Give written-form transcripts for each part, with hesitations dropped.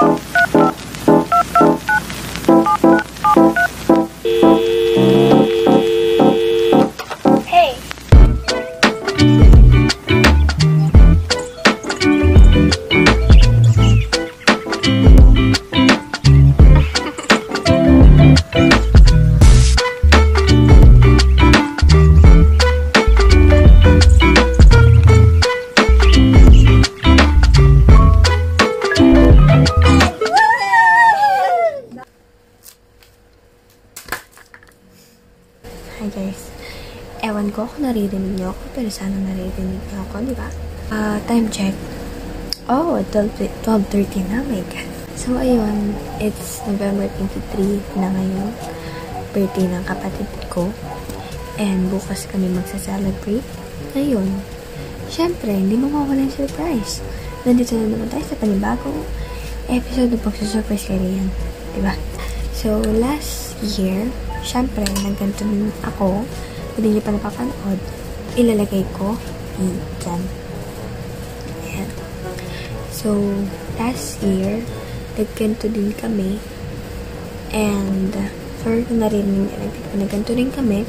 Hi guys. Ewan ko kung naririnig niyo ako, pero sana naririnig niyo ako, di ba? Time check. Oh, 12:30 na, my God. So, ayun, it's November 23 na ngayon. Birthday ng kapatid ko. And bukas kami magsa-celebrate. Ayun. Syempre, hindi mo mawala yung surprise. Nandito na naman tayo sa panibagong episode ng pagsusurprise kay Rian. Diba? So, last year, syempre, nagganto din ako. Kung hindi niyo pa napapanood, ilalagay ko dyan. Ayan. So, last year, nagganto din kami. And, sorry kung narinig niyo, nagganto din kami.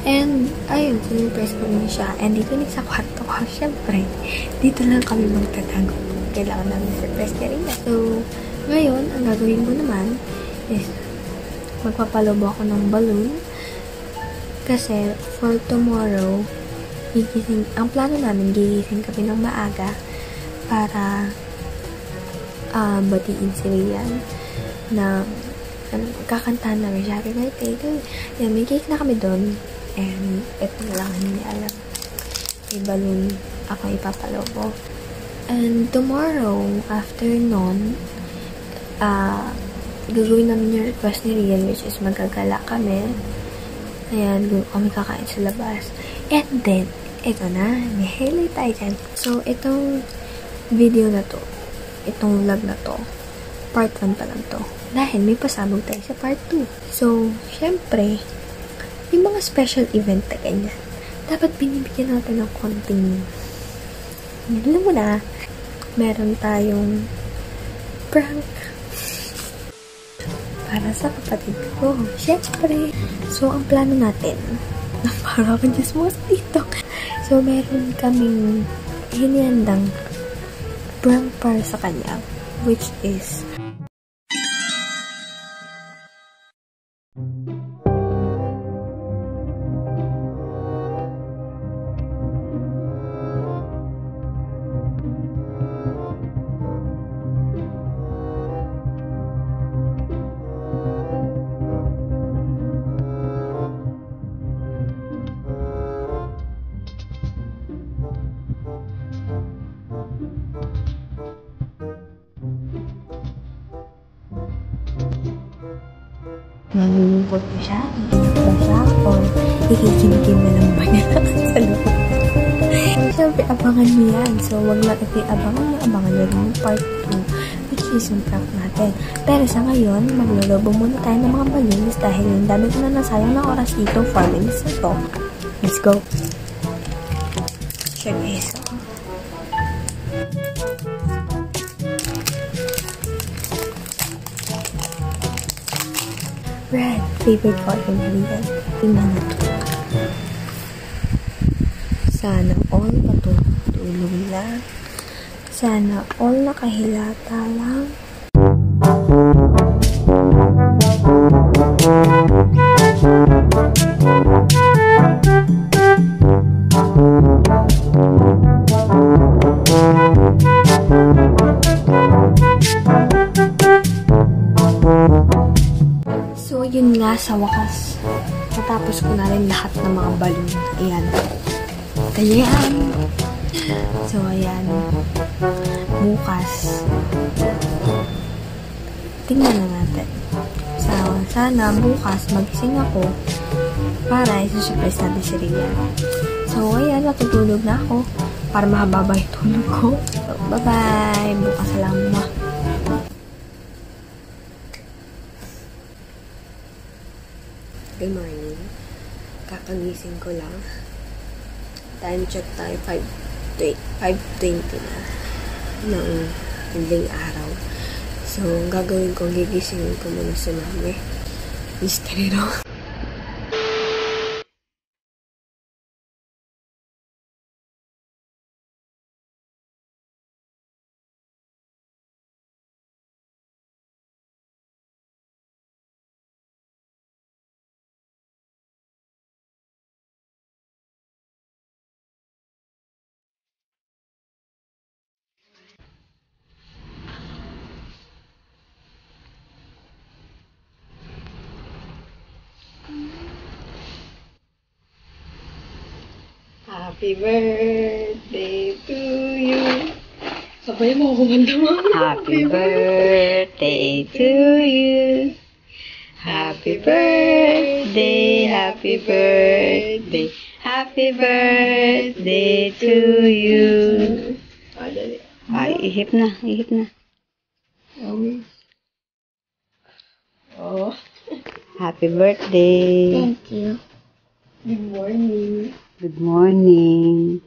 And, ayun, sinurpress ko rin siya. And, dito rin sa kwarto ko, syempre, dito lang kami magtatago. Kailangan namin surprise ka rin. So, ngayon, ang gagawin ko naman is, magpapalobo ako ng balloon kasi for tomorrow ang plano namin, gigising kami ng maaga para batiin si Rian na kakantahan namin siya happy birthday. Yan, may cake na kami doon and ito na lang hindi alam, may balloon ako ipapalobo. And tomorrow afternoon gagawin namin yung request ni Rian, which is magagala kami. Ayan, kami kakain sa labas. And then, ito na, may highlight tayo dyan. So, itong video na to, itong vlog na to, part 1 pa lang to. Dahil may pasabog tayo sa part 2. So, syempre, yung mga special event na ganyan, dapat binibigyan natin ng konting, alam mo na, meron tayong prank para sa kapatid ko. Siyempre. So, ang plano natin, para akong chismos dito. So, meron kaming hinihandang prank para sa kanya, which is malulungkot ko siya, iiyak ba siya, o ikikinigin na lang ba niya sa loob. Siyempre, abangan niyo yan. So, wag lang abangan niyo rin yung part 2, which is yung prank natin. Pero sa ngayon, maglolobo muna tayo ng mga balloons dahil yung dami ko na nasayang na oras dito, 4 minutes na to. Let's go! Siya guys. Red, favorite color na yan. Tingnan na ito. Sana all patutulog lang. Sana all nakahilata lang. So, yun nga, sa wakas, natapos ko na rin lahat ng mga balloon. Ayan. Ayan. So, ayan. Bukas. Tingnan na natin. So, sana bukas magising ako para isusurprise natin si Rian. So, ayan. Natutulog na ako para mahababa yung tulog ko. So, bye-bye. Bukas lang mo. Good morning. Kakagising ko lang. Time check tayo, 5:20 na ng hinding araw. So, So, ang gagawin ko, gigisingin ko muna si mami. Mystery no? Happy birthday to you. Sabay mo ako kumanta mo. Happy birthday to you. Happy birthday, happy birthday, happy birthday to you. Dali. Ay, ihip na, ihip na. Oh. Happy birthday. Thank you. Good morning. Good morning.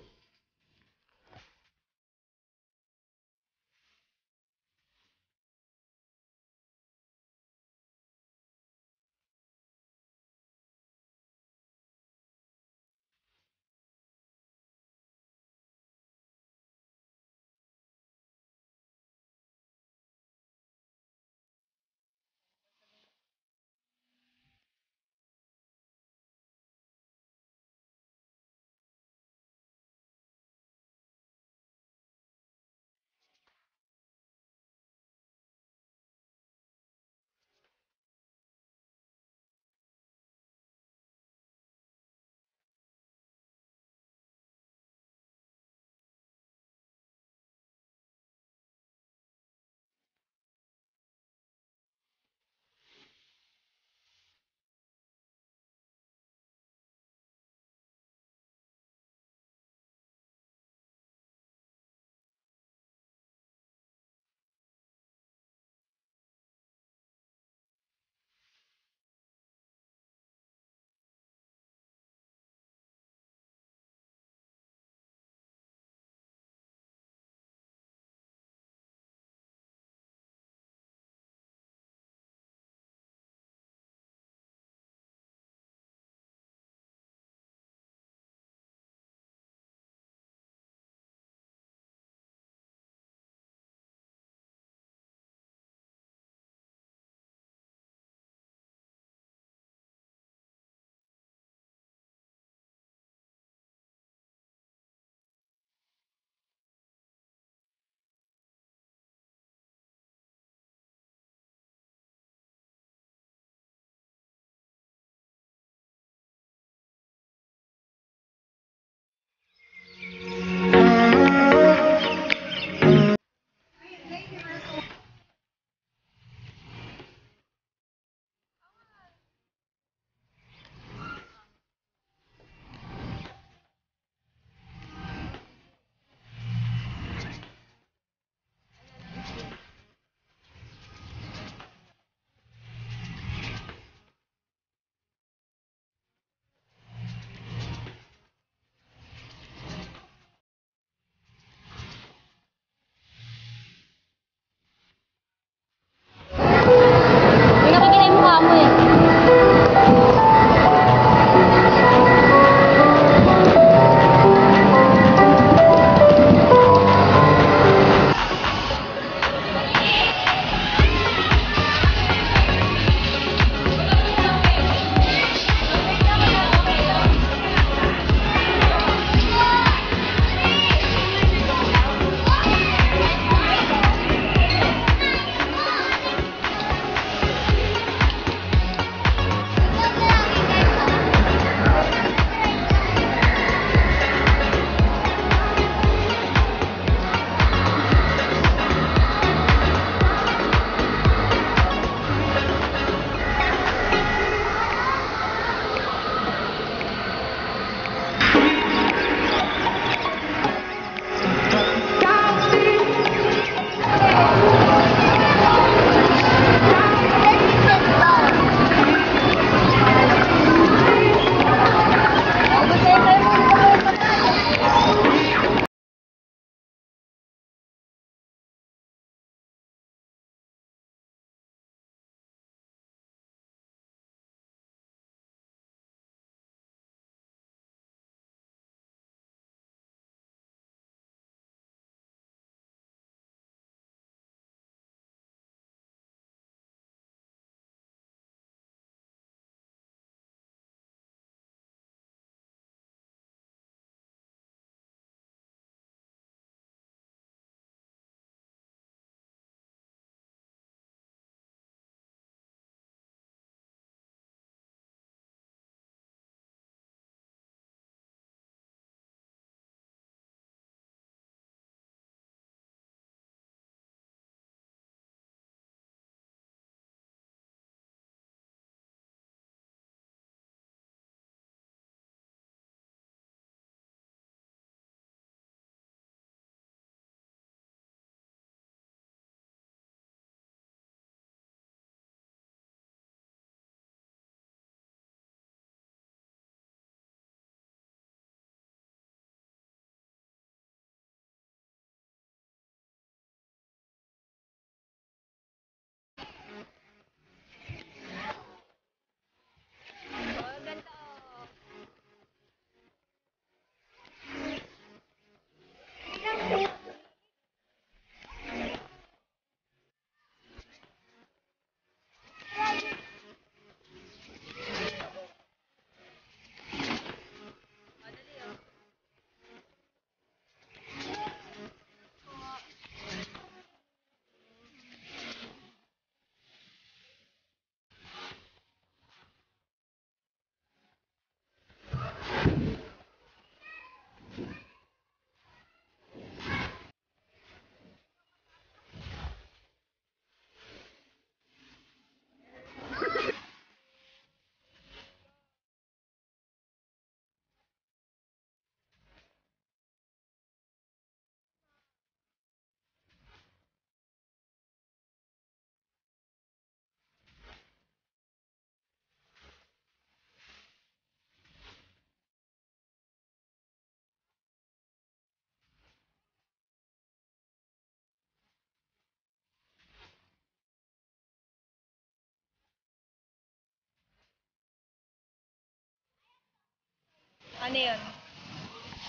Ano yun?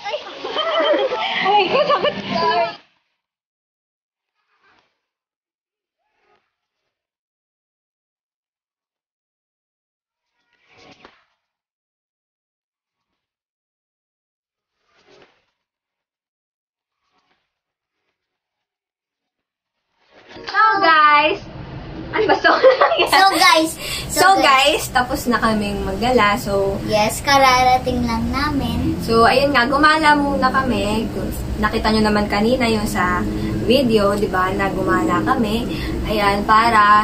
Ay! Ay, ko sakit! Sorry. So guys, ano ba? So guys, tapos na kaming maggala. So, yes, kararating lang namin. so ayun nga, gumala muna kami. Nakita nyo naman kanina yung sa video, di ba, na gumala kami. Ayan, para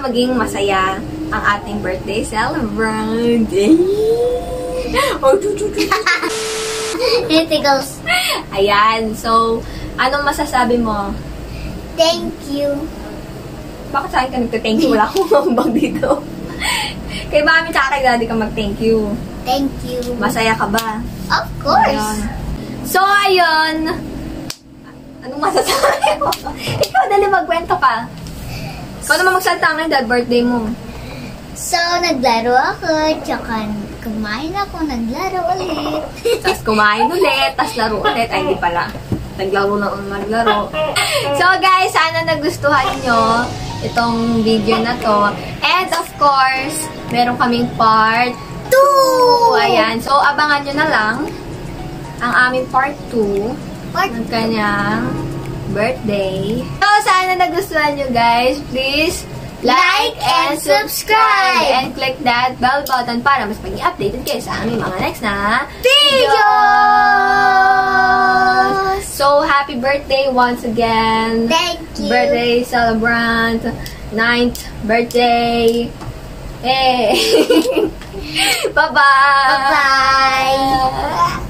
maging masaya ang ating birthday celebrant. Oh, Titigles. ayan, so, anong masasabi mo? Thank you. Bakit sa akin ka nagka-thank you? Wala akong mambag dito. Kay mami tsaka kay daddy ka mag-thank you. Thank you. Masaya ka ba? Of course. Ayun. So, ayun. Anong masasabi mo? Ikaw, dali magkwento ka. Ikaw naman magsalita ngayon dahil birthday mo. So, naglaro ako, tsaka kumain ako, naglaro ulit. Tapos kumain ulit, tapos laro ulit. Ay, hindi pala. Naglaro na naglaro. So, guys, sana nagustuhan nyo itong video na to. And, of course, meron kaming part 2. Ayan. So, abangan nyo na lang ang aming part 2 ng kanyang birthday. So, sana nagustuhan nyo, guys. Please, like and subscribe! And click that bell button para mas maging updated kayo sa aming mga next na videos! So, happy birthday once again! Thank you! Birthday celebrant! 9th birthday! Hey! Bye-bye! Bye-bye!